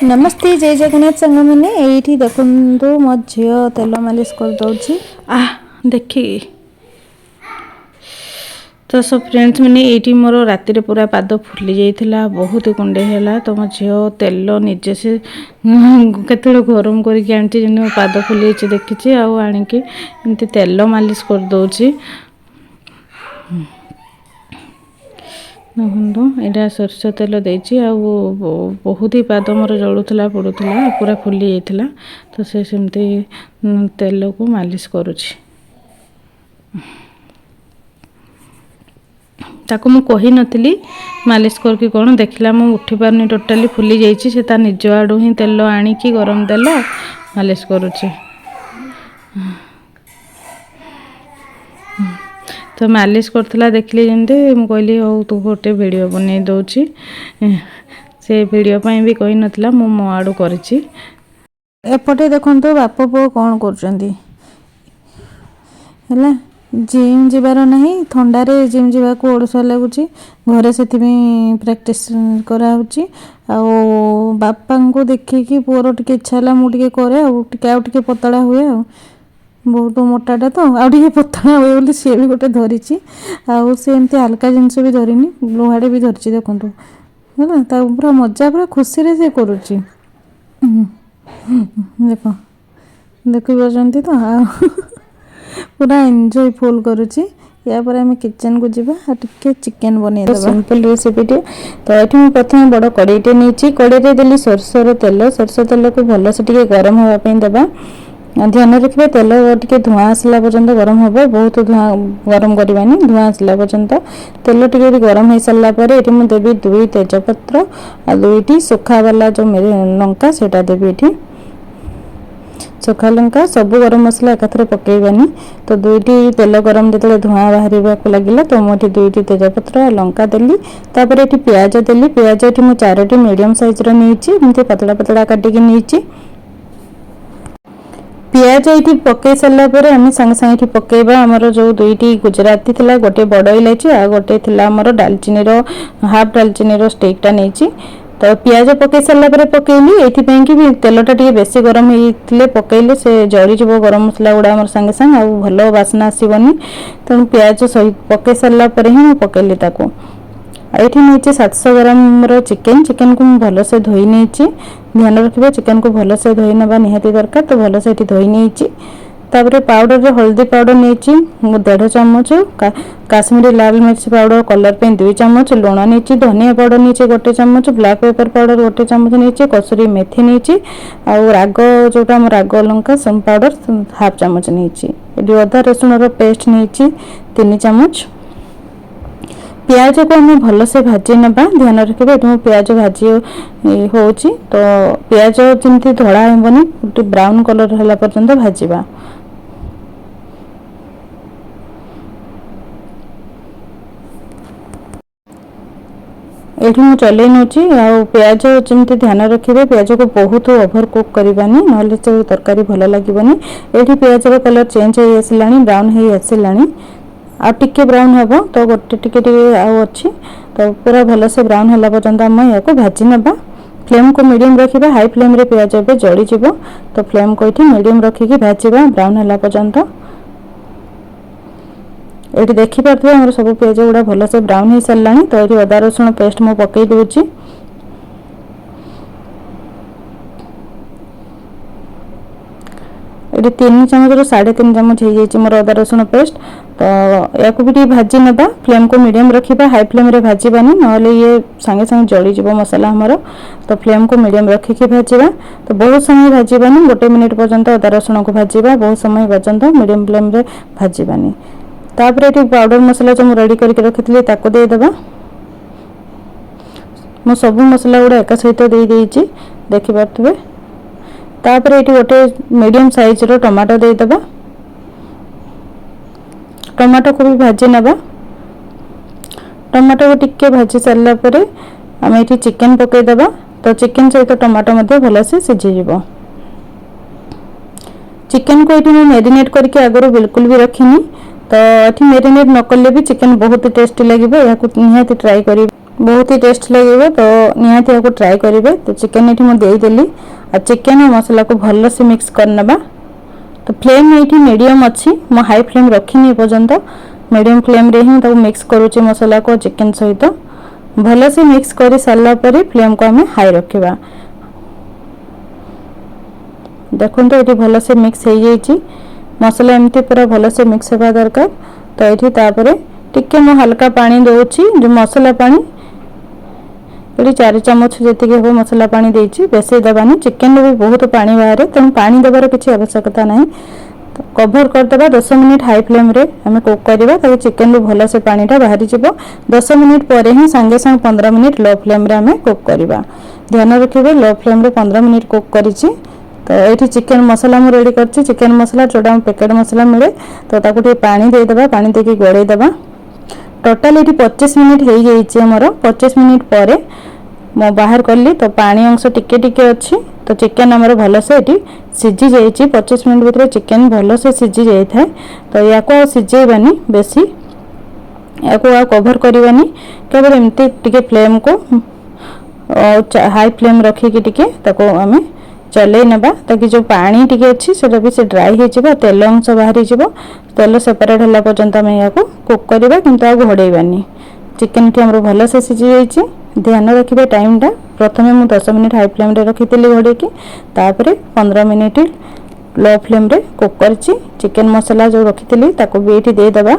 नमस्ते जय जगन्नाथ संग मैंने ये देखु मो झी तेल मालिश कर दौची देखी तो सब फ्रेंड्स मैंने ये मोर राति पूरा पाद फुली जाइला बहुत कुंडे है तो मो झी तेल निजे से केत गरम करके मो पाद फुली देखी आनिकी एमती तेल मालिश कर दौची देखो यहाँ सोरष तेल देती बहुत ही पाद मोर जलूला पड़ूला पूरा फुली जाता तो से सेमती तेल को मालिश करुँची ताको मु कही नथिली मालिश करके कौन देखला मु उठी पारनी टोटाली फुली जाइए से निज आड़ू ही तेल आनिकी गरम तेल मालिश करुँची तो मालिश करथला देखली जंदे मु कहली हो तू गोटे वीडियो बनै दउची से वीडियो पई भी कहि नथला मु मो आडू करछि एपटे देखंतो बाप पो कोन करचंदी हैला जिम जिबार नहीं ठंडा रे जिम जिबा को ओडसा लागुची घरे सेति में प्रैक्टिस करा होची आ बापा को देखि कि पोरो टिके इच्छा ला मु टिके करे आ टिके पतला हुए आ बहुत मोटाटा तो आगे पतला हुए बोली सी भी गोटे धरी से एमती हल्का जिनस भी धरनी लुहाड़े भी धरी देखो है पूरा मजा पूरा खुशी रे से करुच्ची देख देखी पार्टी तो पूरा एंजॉय फुल करुच्ची या पर आम किचन को जीवा टिके चिकेन बन सिंपल रेसिपी टे तो ये प्रथम बड़ कड़ईटे नहीं कड़ई देली सरसर तेल को भल से गरम होगापी देवा ध्यान रखिए तेल टिके धुआं आसला पर्यंत गरम हम बहुत धुआं गरम करवानी धुआं आसला पर्यंत तेल टिके गरम हो सारा पर ये मुझे देवी 2 तेजपत्र आ 2टी सुखा वाला जो मेरे लंका सेटा देवी ये सुखा लंका सब गरम मसला एकाथरे पकेबानी तो 2टी तेल गरम जो धुआं बाहर लगे तो मुझे 2टी तेजपत्र लंका देली तापर ये प्याज देली प्याज ये मुझे 4टी मीडियम साइज रही पतला पतला काटिकी नहीं पियाज ये पकई सारापर आम सांगे सांगे पकेबा आमर जो 2टी गुजराती थिला गोटे बड़ इलायची आ गोटे थिला आमर डालचीनी हाफ डालचीनी स्टिकटा नहीं तो पियाज पकई सारापर पकेली ये कि भी तेलटा टी बेसी गरम होते पकईले से जड़ीज गरम मसला गुड़ा आम सांगे सांगे आ भल बास्ना आसबनी तेणु पियाज पकई सारापर ही पकईली ताको ये नहीं 700 ग्राम चिकेन चिकेन को भल से धोई नहीं ध्यान रखिए चिकेन को भल से धोई ना निहाती दरकार तो भल से धोई नहीं पाउडर हल्दी पाउडर नहीं 1.5 चम्मच काश्मीरी लाल मिर्च पाउडर कलर पे 2 चम्मच लुण नहीं धनिया पाउडर नहीं 1 चम्मच ब्लैक पेपर पाउडर 1 चम्मच नहीं कसुरी मेथी नहीं राग जोटा राग लंका सम पाउडर हाफ चम्मच नहीं अदा रसुण पेस्ट नहीं 3 चम्मच प्याज को हमें भल से भाजी ना ध्यान रखिए ये प्याज भाजी हो तो प्याज जमी धड़ा हेनी ब्राउन कलर है पर्यंत भाजवा ये मुझे चल नौची प्याज जमी ध्यान रखिए प्याज को बहुत ओभर कुक करवानी ना तरकारी भल लगे ये प्याज कलर चेंज हो आसला ब्राउन हो आसला आ टिके ब्राउन हे तो गोटे टिके अच्छी तो पूरा भल से ब्राउन है पर्यंत आम या भाजी ना फ्लेम को मीडियम रखा हाई फ्लेम रे प्याज ए जड़ी तो फ्लेम को ये मीडियम रखिकी भाजवा ब्राउन है पर्यंत ये देखिपे आम सब प्याज गुड़ा भल से ब्राउन हो सारा तो ये अदा रसुण पेस्ट मु पकई दूची ये 3 चम्मच 3.5 चम्मच हो जाए मोर अदा रसुण पेस्ट तो या भी भाजी ना फ्लेम को मीडियम रखा हाई फ्लेम रे भाजवानी ना ये सांगे सांगे जलीज मसला हमार तो फ्लेम को मीडियम रखिकी भाजवा तो बहुत समय भाजवानी 1 मिनिट पर्यंत अदा रसुण को भाजवा बहुत समय पर्यंत मीडियम फ्लेम रे भाजवानी तापर ये पाउडर मसला जो रेडी करके रखी देदेबा मो सब मसला गुड़ा एक सहित दे देछि देखि पारथबे तापर ये गोटे मीडियम साइज रो टमाटो देदेबा टमाटो को भी भाजी नबा टमाटो को टिके भाजी सारा पर आम ये चिकेन पकईदेबा तो चिकेन सहित टमाटो मध्य भल से सीझीज चिकेन को ये मैरिनेट करके आगुरी बिल्कुल भी रखीनी तो ये मैरिनेट न कले भी चिकेन बहुत टेस्टी लगे या निहाती ट्राई करी बहुत ही टेस्ट लगे तो निहाती या ट्राए करेंगे। तो चिकेन ये मुझे देदेली आ चिकेन और मसला को भल से मिक्स करनबा। तो फ्लेम ये मीडियम अच्छी, मो हाई फ्लेम रखी पर्यंत मीडियम फ्लेम रे ही मिक्स करुचे मसला को चिकेन सहित भल से मिक्स कर सारा पर फ्लेम को आम हाई रखा। देखो ये भल से मिक्स हो जाइए, मसला एमती पूरा भल से मिक्स होगा दरकार। तो ये तापर टिके मो हल्का पानी दूची, जो मसला पानी ये 4 चम्मच जी हम मसला पानी देची, बेसी दबानी। चिकेन भी बहुत पानी बाहर, तेणु पानी देवार किसी आवश्यकता ना। तो कभर करदे 10 मिनिट हाई फ्लेम रे आम कुक करवा, तक चिकेन भी भल से पानीटा बाहरी जीव। 10 मिनिट पर ही सांगे सांगे 15 मिनिट लो फ्लेम रे आम कुक करवा। ध्यान रखिए लो फ्लेम रे 15 मिनिट कुक करिछि। तो ये चिकेन मसला मुझे रेडी कर चिकेन मसला जोटा पैकेट मसला मिले। तो ताकू पानी देदेबा, पानी देके गोड़े देबा। टोटाल ये 25 मिनिट हो जाइए मोर। 25 मिनिट पर मो बाहर कली तो पानी अंश टिके टिके अच्छी। तो चिकेन आमर भल से ये सीझी जाइए। 25 मिनिट भितर चिकेन भल से सीझी जाए। तो या सीझेबानी बेसी, या कभर करवानी, केवल एमती टिके फ्लेम को हाई फ्लेम रखिकी टिके आम चले नबा, ताकि जो पानी टिके अच्छी से भी से ड्राई हो तेल अंश बाहरी जीव। तेल सेपरेट होला पर्यंत आम या कुक करवा, किंतु आ घोड़ेबानी। चिकेन टी हमर भल से सीझी जाइए। ध्यान रखिए टाइमटा, प्रथम मुझे 10 मिनिट हाई फ्लेम रे रखी घोड़े की, 15 मिनिट लो फ्लेम रे कुक करची। चिकेन मसला जो रखी भी ये देदेबा।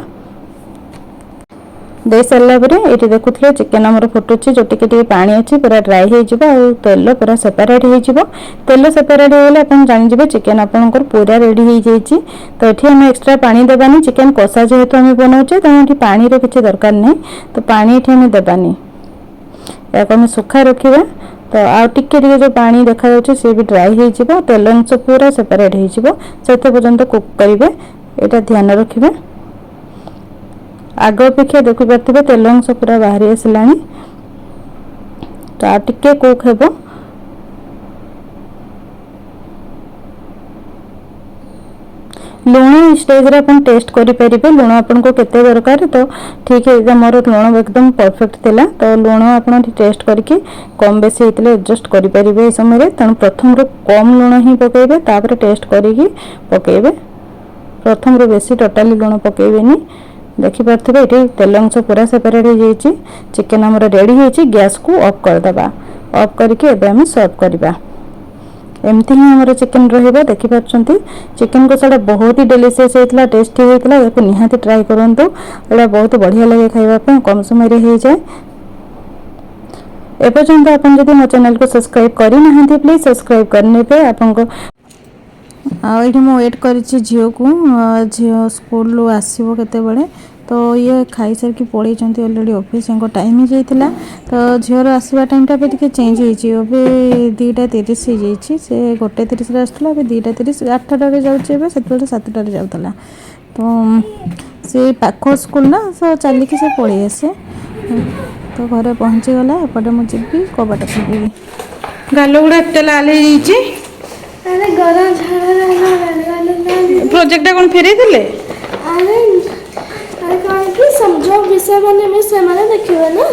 दे सारा पर ये देखुले चिकेन आमर फुटुची, जो टिके पानी अच्छी पूरा ड्राई हो तेल पूरा सेपरेट हो। तेल सेपरेट हो आप जानीजे चिकेन आपंकर पूरा रेडी हो जाइए। तो ये आम एक्सट्रा पानी देवानी, चिकेन कषा जेहेतु आम बनाऊे तेणु पानी किसी दरकार नहीं। तो पानी ये आम देवानी, या आम सुखा रखा। तो आउ टिके जो पानी देखा सी भी ड्राई हो तेल अंश पूरा सेपरेट हो पर्यंत कुक करेंगे। यहाँ ध्यान रखिए आग अपेक्षा देखी पारे तेल अंश पूरा बाहरी आसला। तो आ टिके कुक हे। लुण स्टेज रे अपन टेस्ट करि परिबे, लुण आपन को केते दरकार। तो ठीक है मोर लुण एकदम परफेक्ट थिला। तो लुण आपन टेस्ट करके कम बेसी हेतले एडजस्ट करि परिबे ए समय रे। तेणु प्रथम रो कम लुण ही पकेबे, तापर टेस्ट करिकी पकेबे। प्रथम रो बेसी टोटाली लुण पकेबेनी। देखि पारथिबे एठी तेल अंश पूरा सेपरेट हो जाइए। चिकेन हमर रेडी होइछि, गैस को ऑफ कर दबा। ऑफ करके एबे हम सर्व करबा। एमती ही हमारे चिकेन रहिबा। देखि पारछंती चिकेन को साडा बहुत ही डिलीशियस हेतला, टेस्टी हेतला। याको निहाती ट्राई करंतु, एला बहुत बढ़िया लगे खाइबा पे, कम समय रे हो जाए। एपर्यंत आपन जदि मो चैनल को सब्सक्राइब करि नाहंती प्लीज सब्सक्राइब करने पे आपन को। आ एठी मो वेट करिछि झियो को, झियो स्कूल लो आसीबो केते बेले। तो ये खाई सार की पड़े अलरेडी ऑफिस टाइम हो जाता। तो झीवर आसवा टाइमटा भी टे चेंज हो 2:30 हो जाइए। से 1:30 आसला, 2:30 8टारे जाऊे, से 7टारे जाऊला। तो से पाख स्कूल ना, तो चलिकी से पलि आसे। तो घरे पहुँची गला। एपटे मुझे जी कबाट खोल गाल गुड़ा एत लाल प्रोजेक्ट कौन फेरे समझो विषय मैंने देखिए ना।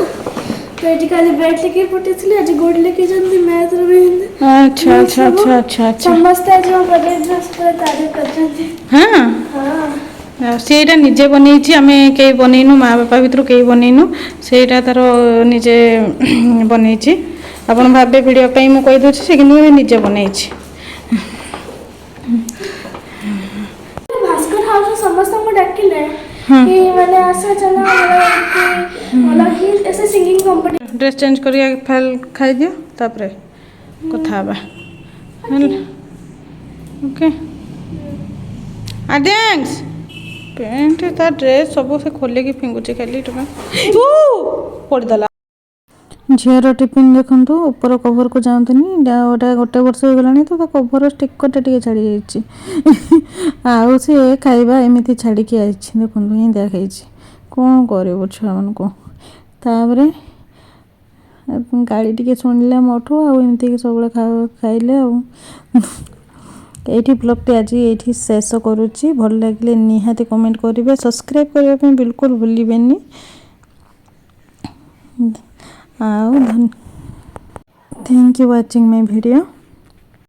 तो ये काली बेट लेके पठेइली, आज गोड लेके जंदी मैथ रे भी। अच्छा अच्छा अच्छा अच्छा अच्छा समस्त आज हम प्रोजेक्ट पर तारीफ करछंती। हां हां सेटा निजे बनैछि, आमे के बनैनु, माँ बापा भितर के बनैनु, सेटा तार निजे बनैछि। आपण भाबे वीडियो पई मु कहि दोछि, से किनु निजे बनैछि। भास्कर हाउस समस्त को डाकिले कि माने आशा चला वाला कि ऐसे सिंगिंग कंपटीशन। ड्रेस चेंज करिया फाइल खाइ दियो, तापरे कथा बा। ओके आदेंस पैंट ता ड्रेस सब से खोले की फिंगुची खाली टका पड़ दला। झीर टिफिन देखु ऊपर कभर को जातुनि, गोटे 1 वर्ष हो गलानी। तो कभर स्टिकरटा टे छाड़ी जाइए। आउ सी खाइबा एमती छाड़ी आई देखो ही देखाई कौन कर छुआ मान को। तापर गाड़ी टी शुणिले मोठू आमती सब खाइले। ये ब्लॉग आज ये शेष करुच्ची। भल लगे निहाती कमेंट करेंगे, सब्सक्राइब करने बिल्कुल भूलें। ଆଉ thank you watching my video.